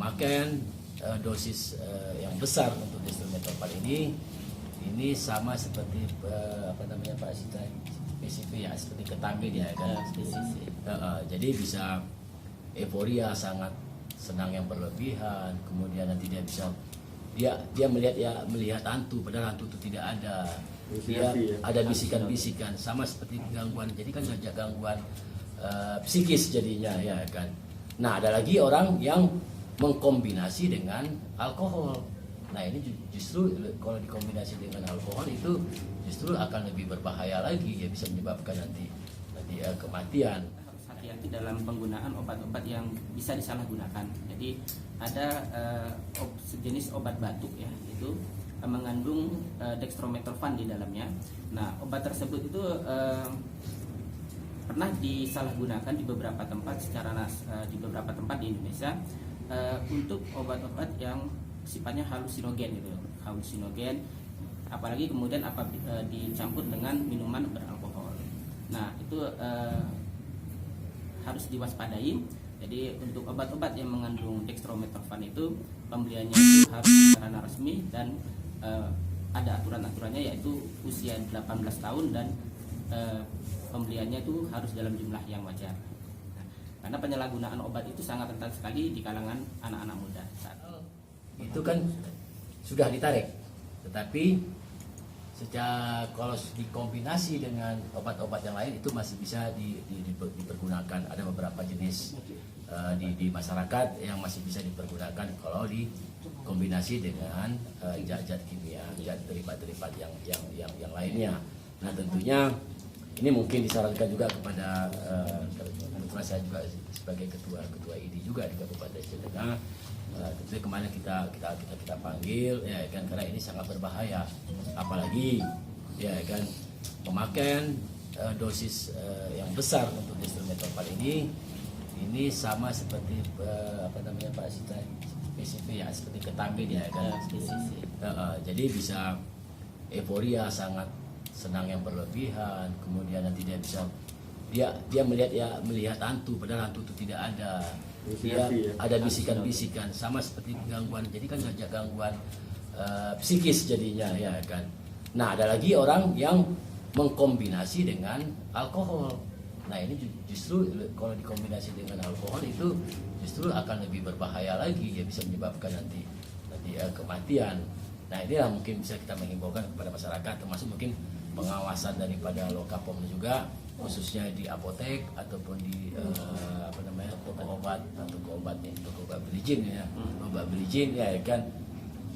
pemakaian dosis yang besar untuk dextromethorphan ini sama seperti Pak Sita, PCP ya, seperti ketamid ya kan. Jadi bisa euforia, sangat senang yang berlebihan, kemudian nanti dia melihat hantu, padahal hantu itu tidak ada. Dia ada bisikan-bisikan, sama seperti gangguan. Jadi kan gangguan psikis jadinya ya kan. Nah, ada lagi orang yang mengkombinasi dengan alkohol. Nah, ini justru kalau dikombinasi dengan alkohol itu justru akan lebih berbahaya lagi, ya bisa menyebabkan nanti kematian. Harus hati-hati dalam penggunaan obat-obat yang bisa disalahgunakan. Jadi ada sejenis obat batuk ya, itu mengandung dextromethorphan di dalamnya. Nah, obat tersebut itu pernah disalahgunakan di beberapa tempat di beberapa tempat di Indonesia untuk obat-obat yang sifatnya halusinogen gitu, apalagi kemudian dicampur dengan minuman beralkohol. Nah, itu harus diwaspadai. Jadi untuk obat-obat yang mengandung dextromethorphan itu pembeliannya itu harus secara resmi dan ada aturan-aturannya, yaitu usia 18 tahun dan pembeliannya itu harus dalam jumlah yang wajar. Karena penyalahgunaan obat itu sangat rentan sekali di kalangan anak-anak muda saat itu kan sudah ditarik, tetapi kalau dikombinasi dengan obat-obat yang lain itu masih bisa dipergunakan. Ada beberapa jenis di masyarakat yang masih bisa dipergunakan kalau dikombinasi dengan zat-zat kimia, zat derivat-derivat yang lainnya. Nah, tentunya ini mungkin disarankan juga kepada kebetulan saya juga sebagai ketua ID juga di Kabupaten Cileunga. Tentunya kemarin kita panggil ya kan, karena ini sangat berbahaya, apalagi ya kan pemakaian dosis yang besar untuk dextromethorphan ini sama seperti Pak Sita, PCP ya, seperti ketamid ya kan. Jadi bisa euforia, sangat senang yang berlebihan, kemudian nanti dia melihat hantu, padahal hantu itu tidak ada. Dia ada bisikan-bisikan, sama seperti gangguan. Jadi kan gangguan psikis jadinya ya kan. Nah, ada lagi orang yang mengkombinasi dengan alkohol. Nah, ini justru kalau dikombinasi dengan alkohol itu justru akan lebih berbahaya lagi, ya bisa menyebabkan nanti kematian. Nah, inilah mungkin bisa kita menghimbaukan kepada masyarakat, termasuk mungkin pengawasan daripada Lokapom juga, khususnya di apotek ataupun di toko obat berizin ya, obat berizin ya kan.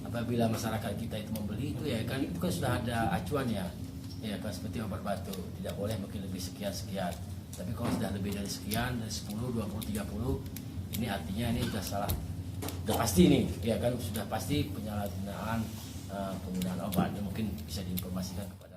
Apabila masyarakat kita itu membeli itu ya kan, itu kan sudah ada acuan ya kan, seperti obat batuk tidak boleh mungkin lebih sekian. Tapi kalau sudah lebih dari sekian, dari 10, 20, 30, ini artinya ini sudah salah, sudah pasti nih ya kan, sudah pasti penyalahgunaan penggunaan obat. Mungkin bisa diinformasikan kepada